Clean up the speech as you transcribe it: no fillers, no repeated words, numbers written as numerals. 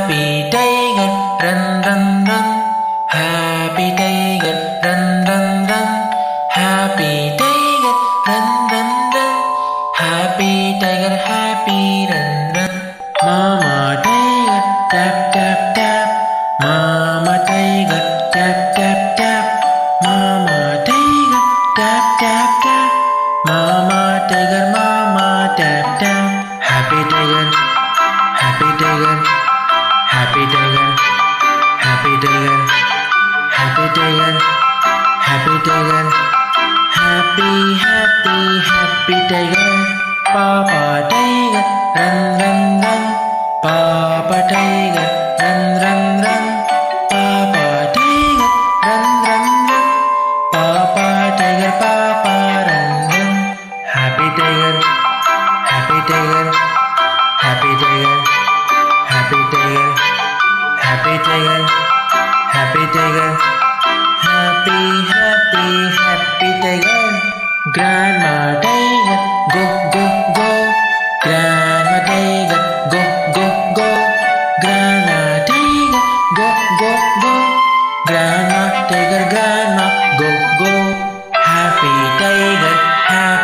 Happy tiger, run, run, run. Happy tiger, run, run, run. Happy tiger, run, run, run. Happy tiger, happy, run, run. Mama tiger, tap, tap, tap. Mama tiger, tap, tap, tap. Mama tiger, tap, tap, tap. Mama tiger, mama tap, tap. Happy tiger, happy tiger, happy tiger, happy tiger, happy tiger, happy tiger, happy, happy, happy tiger. Papa tiger, run, run, run. Papa tiger, run, run, run. Papa tiger, run, run, run. Papa tiger, papa run, run. Happy tiger, happy tiger, happy tiger, happy tiger, happy tiger, happy tiger, happy, happy, happy tiger. Grandma tiger, go, go, go. Grandma tiger, go, go, go. Grandma tiger, go, go, go. Grandma tiger, grandma, go, go. Happy tiger, happy